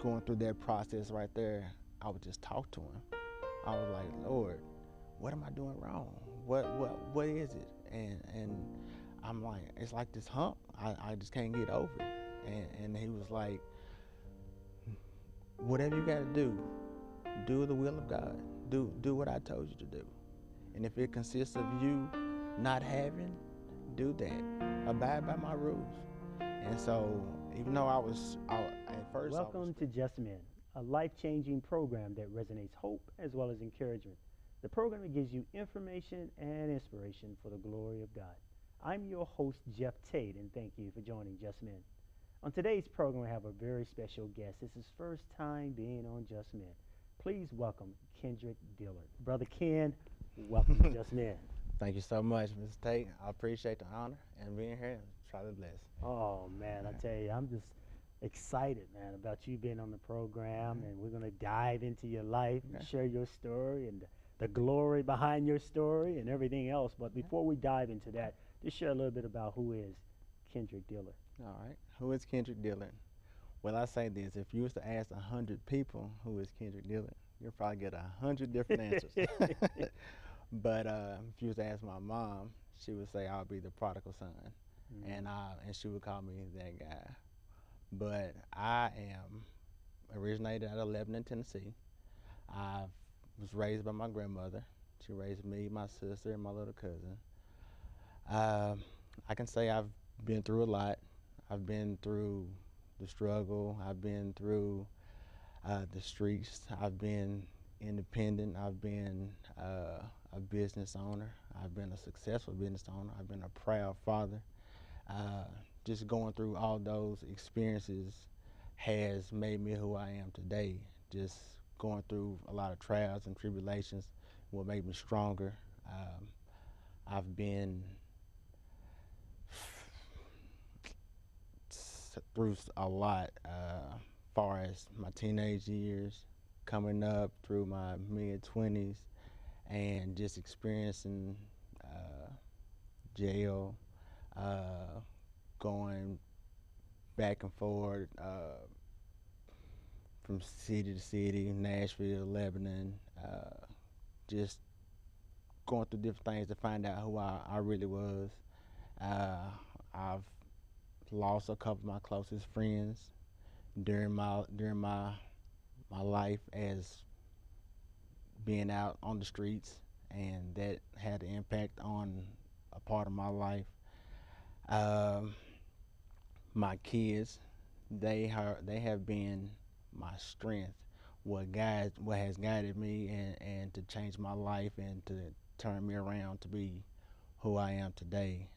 going through that process right there, I would just talk to him. I was like, Lord, what am I doing wrong? What is it? And I'm like, it's like this hump. I just can't get over it. And he was like, whatever you got to do the will of God. Do what I told you to do. And if it consists of you not having, do that. Abide by my rules. And so, even though at first I was. Welcome to Just Men, a life changing program that resonates hope as well as encouragement. The program that gives you information and inspiration for the glory of God. I'm your host, Jeff Tate, and thank you for joining Just Men. On today's program, we have a very special guest. This is his first time being on Just Men. Please welcome Kendrick Dillard. Brother Ken, welcome to Just Men. Thank you so much, Mr. Tate. I appreciate the honor and being here. Try to bless. Oh, man, I tell you, I'm just excited, man, about you being on the program, and we're going to dive into your life and share your story and the glory behind your story and everything else. But before we dive into that, just share a little bit about who is Kendrick Dillard. All right. Who is Kendrick Dillard? Well, I say this. If you was to ask 100 people who is Kendrick Dillard, you'll probably get 100 different answers. But if you was to ask my mom, she would say I'll be the prodigal son. And she would call me that guy. But I am originated out of Lebanon, Tennessee. I was raised by my grandmother. She raised me, my sister, and my little cousin. I can say I've been through a lot. I've been through the struggle. I've been through the streets. I've been independent. I've been a business owner. I've been a successful business owner. I've been a proud father. Just going through all those experiences has made me who I am today. Just going through a lot of trials and tribulations will make me stronger. I've been through a lot, far as my teenage years, coming up through my mid-20s, and just experiencing jail, going back and forth from city to city, Nashville, Lebanon, just going through different things to find out who I really was. I've lost a couple of my closest friends during my life as being out on the streets, and that had an impact on a part of my life. My kids, they have been my strength. What has guided me and to change my life and to turn me around to be who I am today.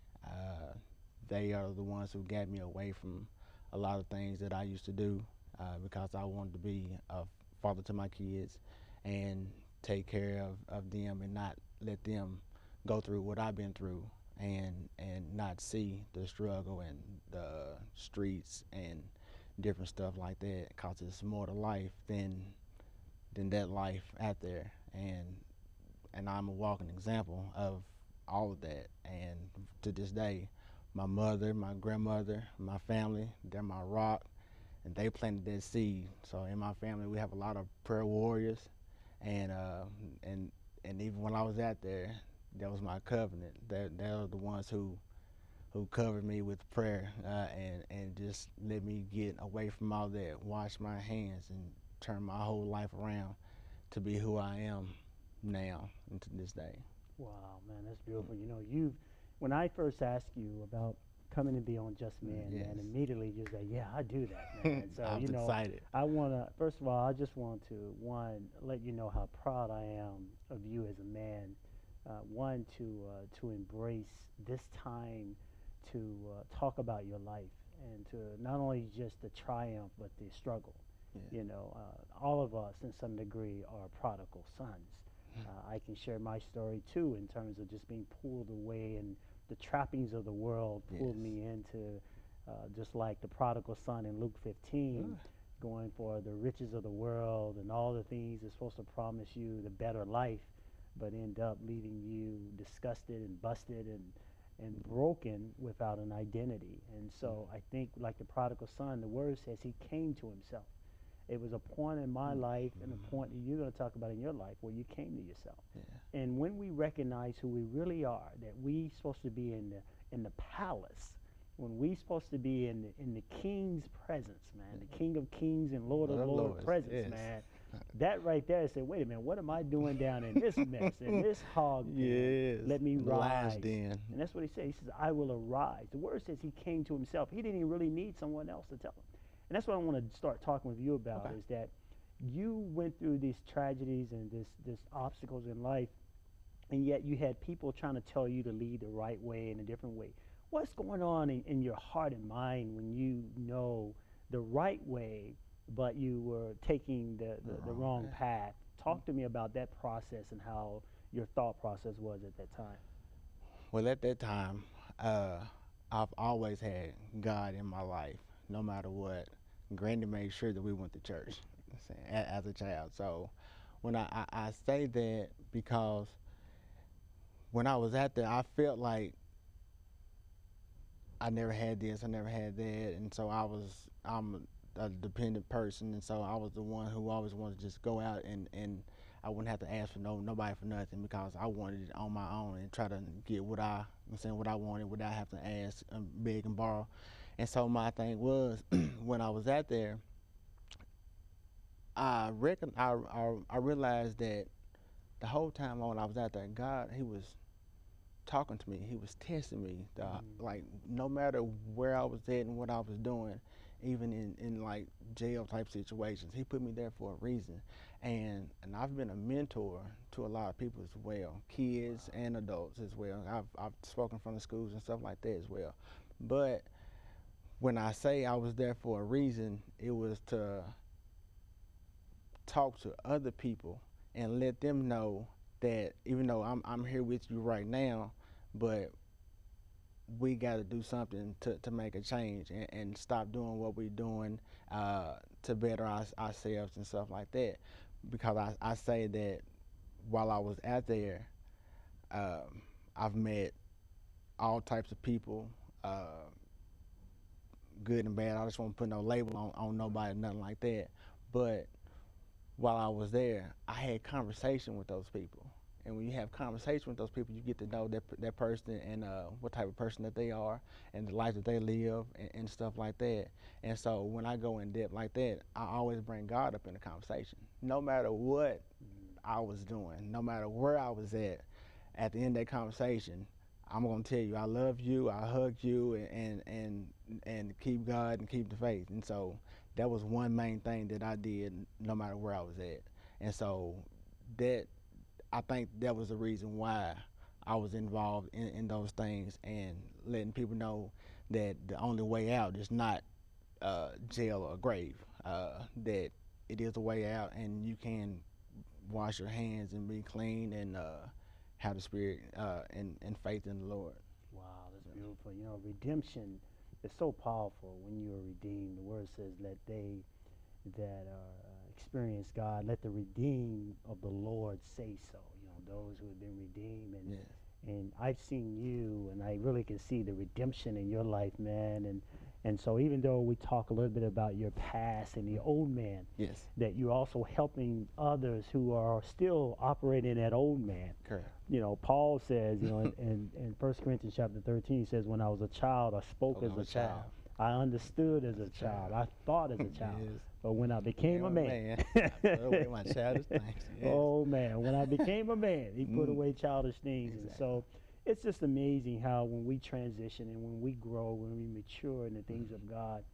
They are the ones who got me away from a lot of things that I used to do because I wanted to be a father to my kids and take care of them and not let them go through what I've been through and not see the struggle and the streets and different stuff like that, because it's more to life than that life out there. And I'm a walking example of all of that. And to this day, my mother, my grandmother, my family, they're my rock, and they planted that seed. So in my family, we have a lot of prayer warriors, and even when I was out there, that was my covenant. They're the ones who covered me with prayer and just let me get away from all that, wash my hands, and turn my whole life around to be who I am now and to this day. Wow, man, that's beautiful. You know, when I first asked you about coming to be on Just Men, Yes. man, immediately you said, yeah, I do that, man. So, I'm excited. I want to, first of all, I just want to, one, let you know how proud I am of you as a man. One, to embrace this time to talk about your life and to not only just the triumph, but the struggle. Yeah. All of us, in some degree, are prodigal sons. I can share my story too, in terms of just being pulled away, and the trappings of the world pulled Yes. me into, just like the prodigal son in Luke 15, going for the riches of the world and all the things that's supposed to promise you the better life, but end up leaving you disgusted and busted and broken without an identity. And so I think, like the prodigal son, the word says he came to himself. It was a point in my life and a Mm-hmm. point that you're going to talk about in your life where you came to yourself. Yeah. And when we recognize who we really are, that we supposed to be in the palace, when we supposed to be in the King's presence, man, the King of Kings and Lord of Lord of Lord Lords. presence, Yes. man. That right there said, wait a minute, what am I doing down in this mess, in this hog pen? Yes. Let me In the lion's rise. den. And that's what he said. He says, I will arise. The word says he came to himself. He didn't even really need someone else to tell him. And that's what I want to start talking with you about Okay. is that you went through these tragedies and this obstacles in life, and yet you had people trying to tell you to lead the right way in a different way. What's going on in your heart and mind when you know the right way, but you were taking the Wrong wrong path. path? Talk to me about that process and how your thought process was at that time. Well, at that time, uh, I've always had God in my life, no matter what. Granny made sure that we went to church as a child. So when I say that because when I was out there, I felt like I never had this, I never had that, and so I'm a dependent person, and so I was the one who always wanted to just go out and I wouldn't have to ask for nobody for nothing because I wanted it on my own and try to get I'm saying what I wanted without having to ask, beg and borrow. And so my thing was when I was out there, I realized that the whole time when I was out there, God, He was talking to me. He was testing me. Mm. Like no matter where I was at and what I was doing, even in like jail type situations, he put me there for a reason. And I've been a mentor to a lot of people as well, kids Wow. and adults as well. I've spoken from the schools and stuff like that as well. But when I say I was there for a reason, it was to talk to other people and let them know that even though I'm here with you right now, but we got to do something to make a change and stop doing what we're doing to better ourselves and stuff like that. Because I say that while I was out there, um, I've met all types of people, uh, good and bad. I just won't put no label on nobody, nothing like that. But while I was there, I had conversation with those people. And when you have conversation with those people, you get to know that person and what type of person that they are and the life that they live and stuff like that. And so when I go in depth like that, I always bring God up in the conversation. No matter what Mm. I was doing, no matter where I was at the end of that conversation, I'm gonna tell you I love you, I hug you, and keep God and keep the faith. And so that was one main thing that I did, no matter where I was at. And so that I think that was the reason why I was involved in those things and letting people know that the only way out is not jail or grave. That it is a way out, and you can wash your hands and be clean and have the spirit and faith in the Lord. Wow, that's beautiful. You know, redemption is so powerful when you are redeemed. The word says, let they that experience God, let the redeemed of the Lord say so. You know, those who have been redeemed, Yes. and I've seen you, and I really can see the redemption in your life, man. And so even though we talk a little bit about your past and the old man, Yes. that you're also helping others who are still operating that old man. Correct. You know, Paul says, you know, in 1 Corinthians chapter 13, he says, when I was a child, I spoke Spoken as of a a child. child. I understood as As a a child. child. I thought as a child. Yes. But when I became Became a a man, man. I put away my childish things. Yes. oh man, when I became a man, he put Mm, away childish things. And exactly. so it's just amazing how when we transition and when we grow, when we mature in the things of God,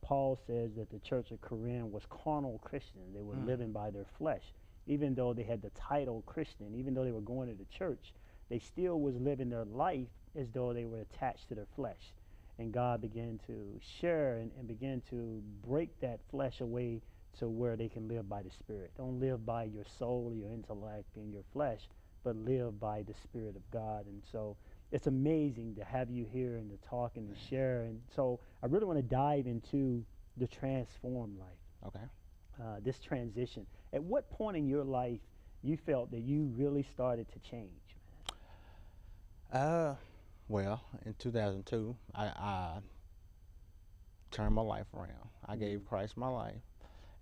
Paul says that the church of Corinth was carnal Christians. They were Mm, living by their flesh. Even though they had the title Christian, even though they were going to the church, they still was living their life as though they were attached to their flesh. And God began to share and begin to break that flesh away to where they can live by the Spirit. Don't live by your soul, your intellect, and your flesh, but live by the Spirit of God. And so it's amazing to have you here and to talk and to share. And so I really want to dive into the transformed life, okay. this transition. At what point in your life you felt that you really started to change? Uh, well, in 2002, I turned my life around. I Mm. gave Christ my life,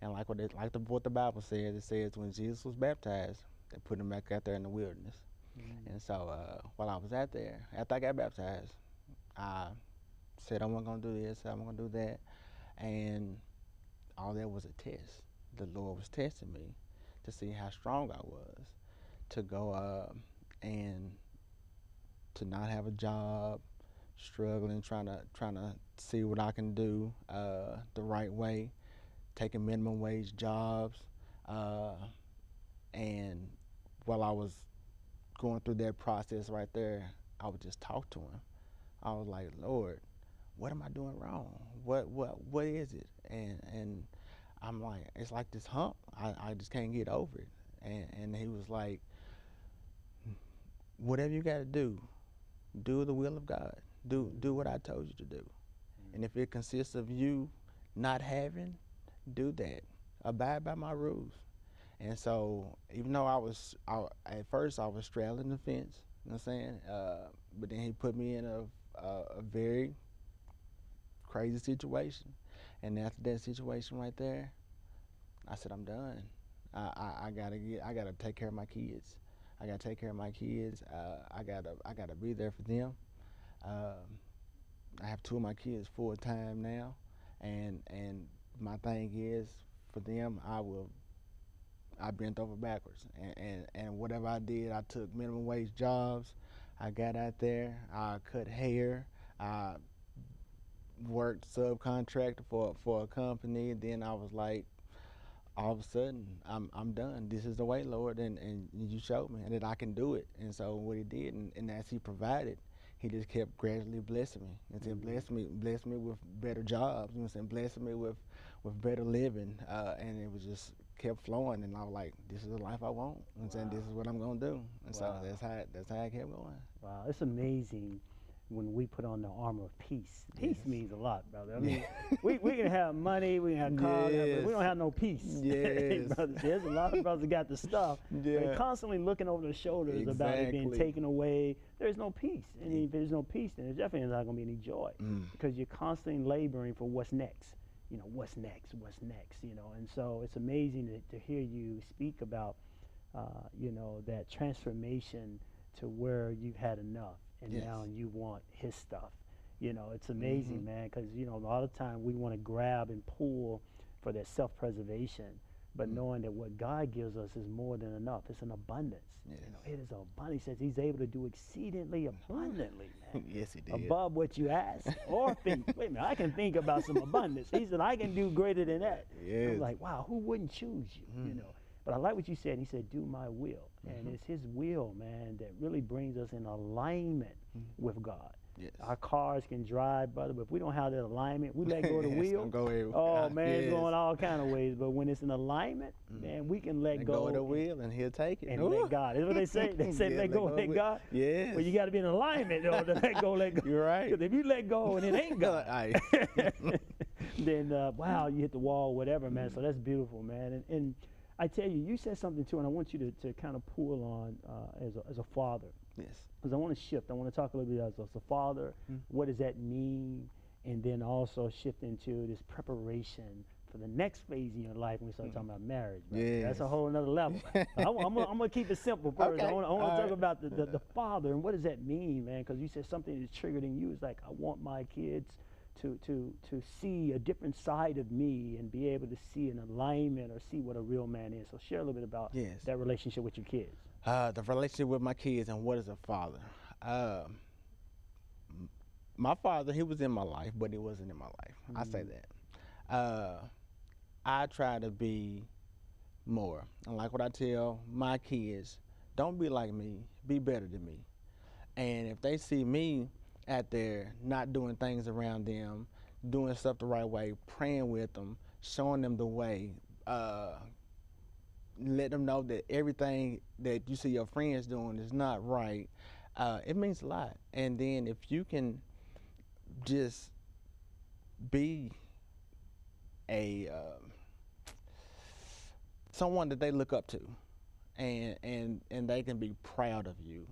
And like what the Bible says, it says when Jesus was baptized, they put him back out there in the wilderness. And so while I was out there, after I got baptized, I said I wasn't gonna do this, I wasn't gonna do that, and all that was a test. The Lord was testing me to see how strong I was to go and to not have a job, struggling, trying to see what I can do the right way, taking minimum wage jobs, uh, and while I was going through that process right there, I would just talk to him. I was like, Lord, what am I doing wrong? What is it? And I'm like, it's like this hump. I just can't get over it. And he was like, whatever you got to do the will of God. Do what I told you to do. And if it consists of you not having, do that. Abide by my rules. And so even though at first I was straddling the fence, you know what I'm saying? But then he put me in a very crazy situation. And after that situation right there, I said, I'm done. I gotta take care of my kids. I gotta take care of my kids. I gotta be there for them. I have two of my kids full time now, and my thing is for them, I bent over backwards, and whatever I did, I took minimum wage jobs. I got out there. I cut hair. I worked subcontractor for a company. Then I was like, all of a sudden, I'm done. This is the way, Lord, and you showed me and that I can do it. And so what he did, and as he provided, he just kept gradually blessing me. And said, bless me with better jobs. You know what I'm saying? Blessing me with better living. And it was just kept flowing. And I was like, this is the life I want. You know what I'm saying? This is what I'm gonna do. And so that's how I kept going. Wow, it's amazing when we put on the armor of peace. Peace means a lot, brother. I mean, we can have money, we can have cars, but we don't have no peace. Yes. Brothers, there's a lot of brothers that got the stuff, but constantly looking over their shoulders about it being taken away. There's no peace. And if there's no peace, then there's definitely not going to be any joy because you're constantly laboring for what's next. You know, what's next, you know. And so it's amazing to hear you speak about, you know, that transformation to where you've had enough. And now you want his stuff. You know, it's amazing, man, because, you know, a lot of time we want to grab and pull for that self-preservation, but knowing that what God gives us is more than enough. It's an abundance. You know, it is abundance. He says he's able to do exceedingly abundantly, man. Yes, he did. Above what you ask or think. Wait a minute, I can think about some abundance. He said, I can do greater than that. Yes. I'm like, wow, who wouldn't choose you, you know? But I like what you said. He said, do my will. And it's his will, man, that really brings us in alignment with God. Yes. Our cars can drive, brother, but if we don't have that alignment, we let go of the wheel. Oh, man, it's going all kind of ways. But when it's in alignment, man, we can let go of the wheel and he'll take it. And let God. That's what they say. They say let go, let God. Yes. Well, you got to be in alignment to let go, let go. You're right. Because if you let go and it ain't God, then, wow, you hit the wall, whatever, man. So that's beautiful, man. And I tell you, you said something too, and I want you to kind of pull on as a father. Yes. Because I want to shift. I want to talk a little bit as a father. What does that mean? And then also shift into this preparation for the next phase in your life when we start talking about marriage. Yes. That's a whole another level. I'm going to keep it simple first. Okay. I want to talk about the father and what does that mean, man? Because you said something that's triggered in you. It's like, I want my kids to see a different side of me and be able to see an alignment or see what a real man is. So share a little bit about that relationship with your kids. The relationship with my kids and what is a father. My father, he was in my life, but he wasn't in my life. I say that. I try to be more. And like what I tell my kids, don't be like me, be better than me. And if they see me out there not doing things around them, doing stuff the right way, praying with them, showing them the way, let them know that everything that you see your friends doing is not right, it means a lot. And then if you can just be a someone that they look up to, and they can be proud of you,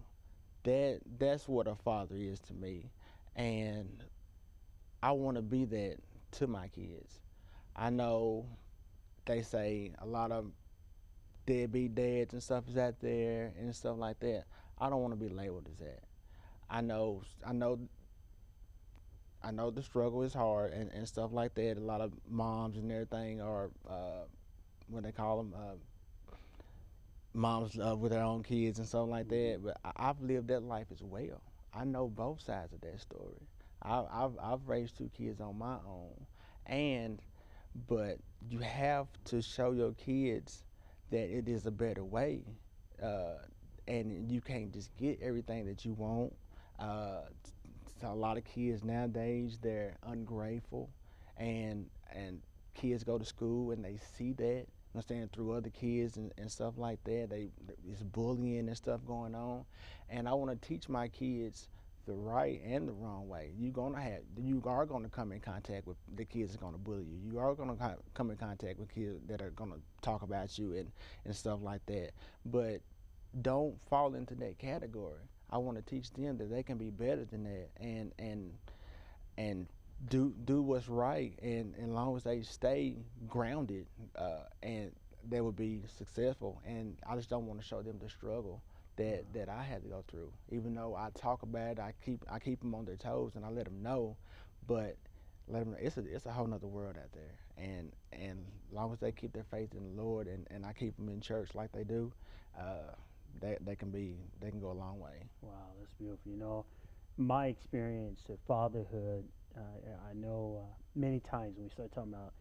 that's what a father is to me. And I want to be that to my kids. I know they say a lot of deadbeat dads and stuff is out there and stuff like that. I don't want to be labeled as that. I know, I know, I know the struggle is hard and stuff like that. A lot of moms and everything are what they call them, moms with their own kids and stuff like that. But I've lived that life as well. I know both sides of that story. I've raised two kids on my own, and but you have to show your kids that it is a better way, uh, and you can't just get everything that you want. Uh, so a lot of kids nowadays they're ungrateful, and kids go to school and they see that. I'm saying through other kids and stuff like that. It's bullying and stuff going on, and I want to teach my kids the right and the wrong way. You are gonna come in contact with the kids that are gonna bully you. You are gonna come in contact with kids that are gonna talk about you and stuff like that. But don't fall into that category. I want to teach them that they can be better than that, and do what's right, and as long as they stay grounded, and they will be successful. And I just don't want to show them the struggle that I had to go through. Even though I talk about it, I keep them on their toes and I let them know, but let them know it's a whole nother world out there. And as long as they keep their faith in the Lord, and I keep them in church like they do, they can go a long way. Wow, that's beautiful. You know, my experience of fatherhood, I know many times when we start talking about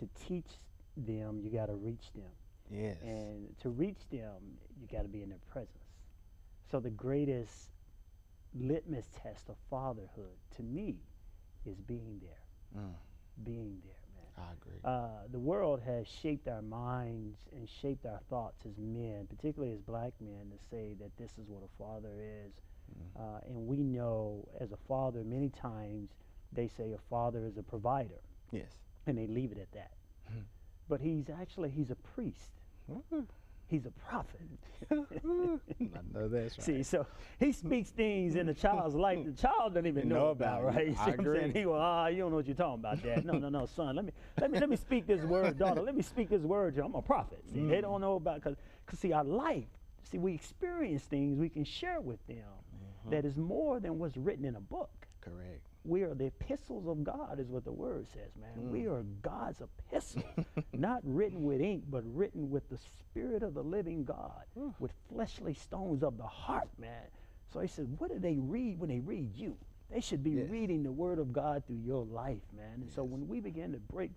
to teach them, you got to reach them. Yes. And to reach them, you got to be in their presence. So the greatest litmus test of fatherhood to me is being there. Being there, man. I agree. The world has shaped our minds and shaped our thoughts as men, particularly as black men, to say that this is what a father is. And we know as a father, many times they say a father is a provider. Yes. And they leave it at that. But he's a priest. He's a prophet. I know that's right. See, so he speaks things in the child's life the child doesn't even know about, right? You see I what I'm agree. saying? He you don't know what you're talking about, Dad. No, son. Let me speak this word, daughter. Let me speak this word. I'm a prophet. See, they don't know about because see our life. See, we experience things we can share with them that is more than what's written in a book. Correct. We are the epistles of God, is what the word says, man. We are God's epistle, not written with ink, but written with the Spirit of the living God, with fleshly stones of the heart, man. So he said, what do they read when they read you? They should be reading the word of God through your life, man. And so when we begin to break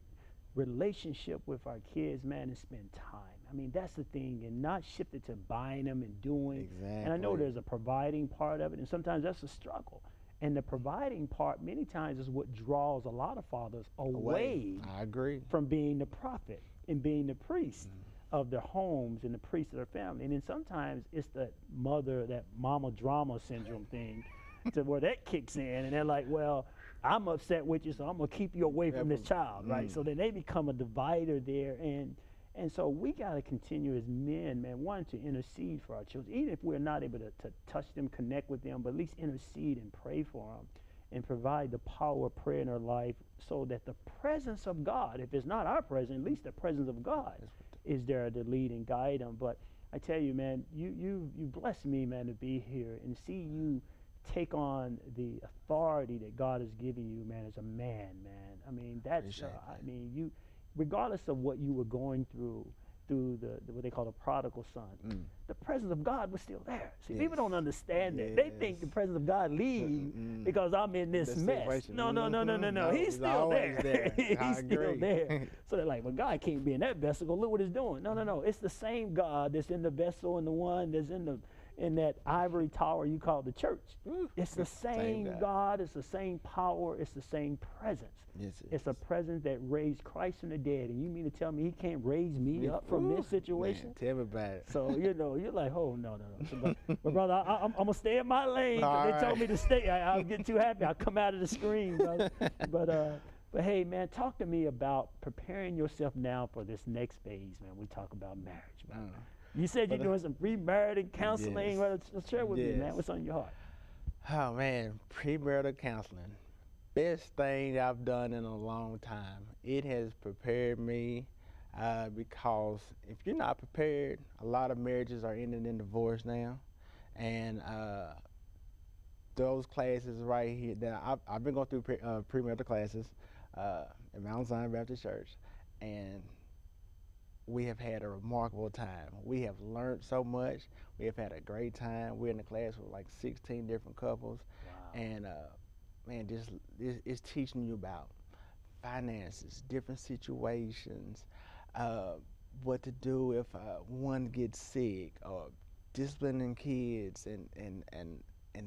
relationship with our kids, man, and spend time. I mean, that's the thing, and not shift it to buying them and doing. Exactly. And I know there's a providing part of it, and sometimes that's a struggle. And the providing part many times is what draws a lot of fathers away I agree. from being the prophet and being the priest of their homes and the priest of their family. And then sometimes it's that mama drama syndrome thing to where that kicks in and they're like, well, I'm upset with you, so I'm going to keep you away from this child, right? So then they become a divider there. And so we got to continue as men, man, one, to intercede for our children, even if we're not able to touch them, connect with them, but at least intercede and pray for them and provide the power of prayer in their life so that the presence of God, if it's not our presence, at least the presence of God is there to lead and guide them. But I tell you, man, you bless me, man, to be here and see you take on the authority that God has given you, man, as a man, man. I mean, you, regardless of what you were going through the what they call the prodigal son, the presence of God was still there. See, people don't understand that. They think the presence of God leaves because I'm in this mess. No. He's still there. He's still there. So they're like, well, God can't be in that vessel. Look what he's doing. No. It's the same God that's in the vessel and the one that's in that ivory tower you call the church. It's the same God, it's the same power, it's the same presence. Yes, it's a presence that raised Christ from the dead. And you mean to tell me he can't raise me up from this situation? Man, tell me about it. So, you're like, oh, no. So, but brother, I'm going to stay in my lane. They told me to stay. I'll get too happy. I'll come out of the screen, brother. But hey, man, talk to me about preparing yourself now for this next phase, man. We talk about marriage, man. You said you're doing some premarital counseling. Well, share with me, man. What's on your heart? Oh, man, premarital counseling. Best thing I've done in a long time. It has prepared me. because if you're not prepared, a lot of marriages are ending in divorce now, and those classes right here that I've been going through premarital classes at Mount Zion Baptist Church, and we have had a remarkable time. We have learned so much. We have had a great time. We're in the class with like 16 different couples, Wow. and man, just it's teaching you about finances, different situations, uh, what to do if one gets sick, or disciplining kids, and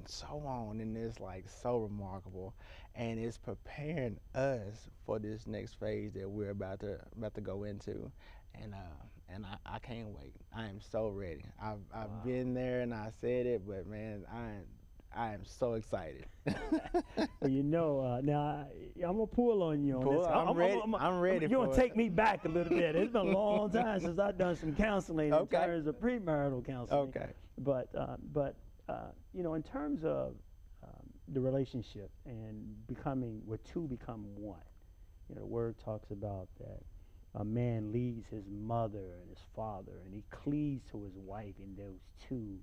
so on. And it's like so remarkable, and it's preparing us for this next phase that we're about to go into, and I can't wait. I am so ready. I've Wow. been there and I said it, but man, I am so excited. Well, now I'm gonna pull on you on this. Pull. I'm ready. I'm ready You're gonna for it. take me back a little bit. It's been a long time since I've done some counseling in Okay. terms of premarital counseling. Okay. But in terms of the relationship and becoming where two become one, the word talks about that a man leaves his mother and his father, and he cleaves to his wife, and those two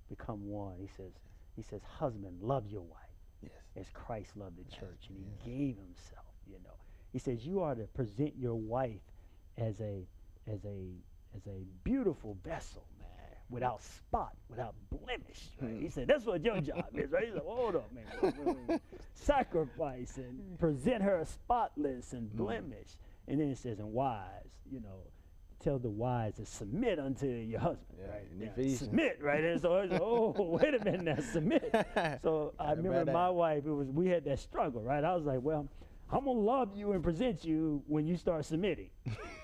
become one. He says, husband, love your wife Yes. as Christ loved the church, and he Yes. gave himself. He says you are to present your wife as a as a as a beautiful vessel, man, without spot, without blemish. Right? He said that's what your job is, right? He said, hold up, man. Sacrifice and present her spotless and blemish. And then it says, and wives, tell the wives to submit unto your husband, Yeah, right? in Yeah, Ephesians. submit, right? And so it's, oh, wait a minute now, submit. So I remember my wife, we had that struggle, right? I was like, well, I'm gonna love you and present you when you start submitting.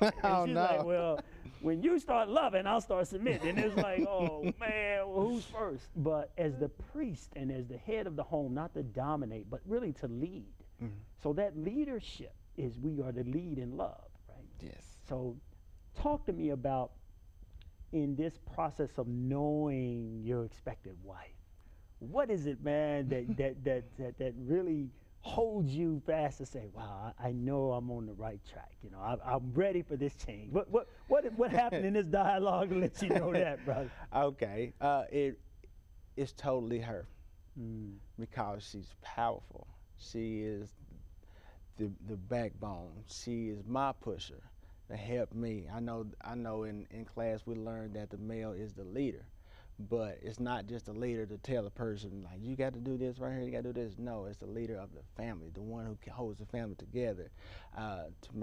And Oh she's no. like, well, when you start loving, I'll start submitting. And it's like, oh man, well, who's first? But as the priest and as the head of the home, not to dominate, but really to lead. Mhm. So that leadership is we are to lead in love, right? Yes. So talk to me about in this process of knowing your expected wife. What is it, man, that really holds you fast to say, wow, I know I'm on the right track. I'm ready for this change. What happened in this dialogue to let you know that, brother? Okay. It's totally her because she's powerful. She is the backbone. She is my pusher to help me. I know in class we learned that the male is the leader, but it's not just a leader to tell a person like you got to do this right here, you got to do this. No, it's the leader of the family, the one who holds the family together to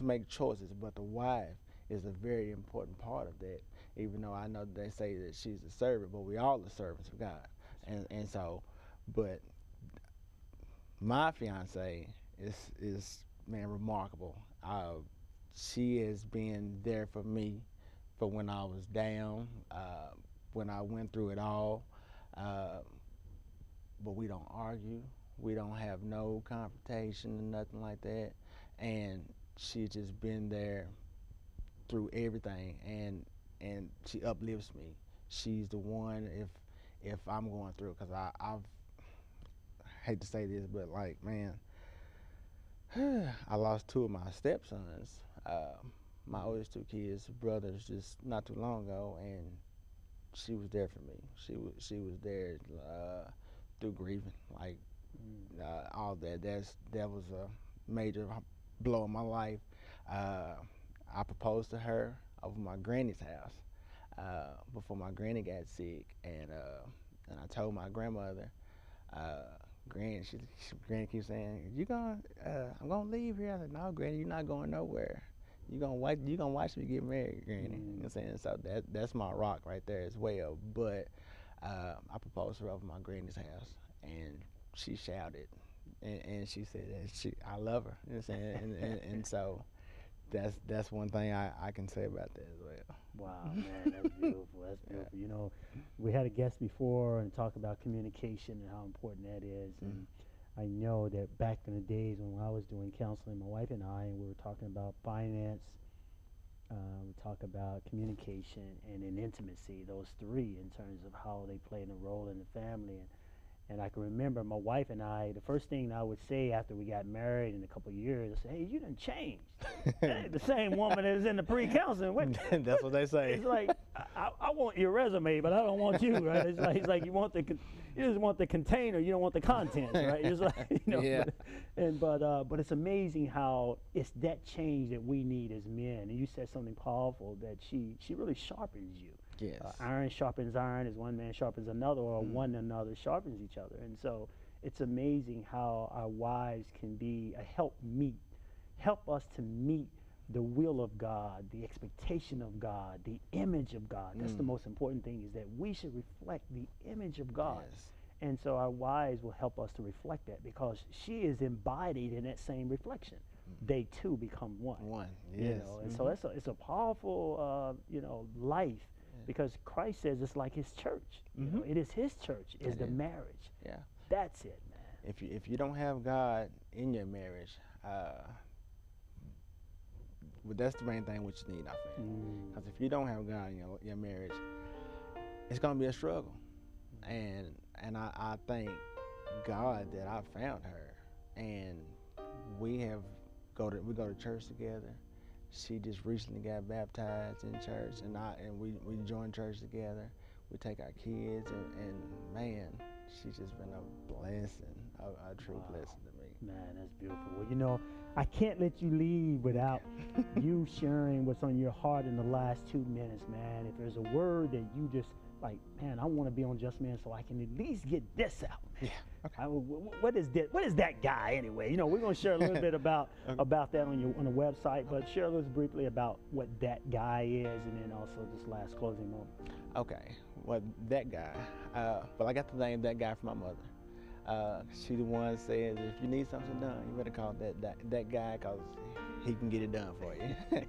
make choices. But the wife is a very important part of that. Even though I know they say that she's a servant, but we all are servants of God, and so, but my fiance is man remarkable. She has been there for me for when I was down, when I went through it all. Uh, but we don't argue. We don't have no confrontation or nothing like that. And she's just been there through everything, and she uplifts me. She's the one if I'm going through, because I've hate to say this, but like man, I lost two of my stepsons, my oldest two kids, brothers, just not too long ago, and she was there for me. She was there through grieving, like all that. That was a major blow in my life. Uh, I proposed to her over my granny's house before my granny got sick, and I told my grandmother. Uh, Granny keeps saying, "You gonna? I'm gonna leave here." I said, "No, Granny, you're not going nowhere. You gonna wait? You gonna watch me get married, Granny?" You know what I'm saying? So that's my rock right there as well. But I proposed to her over my granny's house, and she shouted, and she said that I love her. You know what I'm saying? And so that's one thing I can say about that as well. Wow, man, that's beautiful. That's beautiful. We had a guest before and talked about communication and how important that is. And I know that back in the days when I was doing counseling, my wife and we were talking about finance. We talk about communication and in intimacy, those three in terms of how they play a role in the family. And I can remember my wife and I, the first thing I would say after we got married in a couple of years, I say, hey, you done changed. That ain't the same woman that was in the pre-counseling. That's what they say. It's like, I want your resume, but I don't want you, right? It's like you want you just want the container, you don't want the contents, right? It's like, you know, Yeah. but it's amazing how it's that change that we need as men. And you said something powerful, that she really sharpens you. Yes. Iron sharpens iron, as one man sharpens another, or one another sharpens each other. And so it's amazing how our wives can be a help us to meet the will of God, the expectation of God, the image of God. That's the most important thing, is that we should reflect the image of God. Yes. And so our wives will help us to reflect that, because she is embodied in that same reflection. They too become one. One. Yes. You know, and so it's a powerful life, because Christ says it's like his church. You know, it is his church, is the marriage. Yeah. That's it, man. If you don't have God in your marriage, well, that's the main thing which you need, I think. Because if you don't have God in your marriage, it's gonna be a struggle. And I thank God that I found her, and we go to church together. She just recently got baptized in church, and we joined church together. We take our kids, and man, she's just been a blessing, a true blessing to me. Man, that's beautiful. Well, you know, I can't let you leave without you sharing what's on your heart in the last 2 minutes, man. If there's a word that you just like, man, I want to be on Just Man so I can at least get this out. Yeah. Okay. What is this? What is that guy anyway? You know, we're gonna share a little bit about that on the website, but share with us briefly about what that guy is, and then also this last closing moment. Okay. Well, that guy. Well, I got the name That Guy from my mother. She the one says, if you need something done, you better call that guy, because he can get it done for you.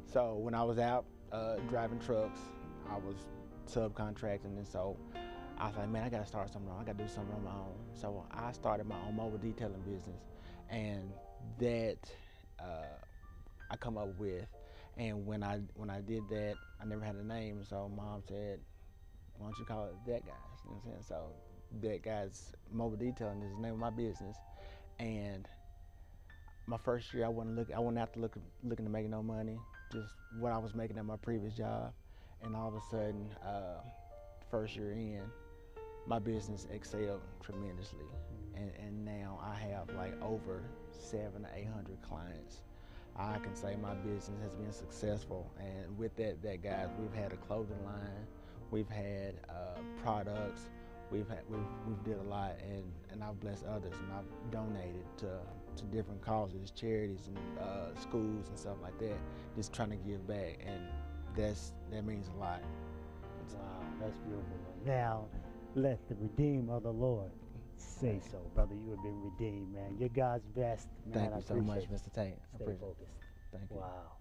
So when I was out driving trucks, I was subcontracting, and so I was like, man, I gotta start something wrong. I gotta do something on my own. So I started my own mobile detailing business, and that I come up with. And when I did that, I never had a name, so Mom said, why don't you call it That Guys? You know what I'm saying? So That Guys Mobile Detailing is the name of my business. And my first year, I wasn't out to looking to make no money, just what I was making at my previous job. And all of a sudden, first year in, my business excelled tremendously. And now I have like over 700 to 800 clients. I can say my business has been successful. And with that guys, we've had a clothing line, we've had products, we've did a lot, and I've blessed others, and I've donated to different causes, charities, and schools and stuff like that, just trying to give back, and that means a lot. Wow, that's beautiful. Now, let the redeemed of the Lord say so, brother. You have been redeemed, man. You're God's best, man. Thank you so much, Mr. Tate. Stay focused. Thank you. Wow.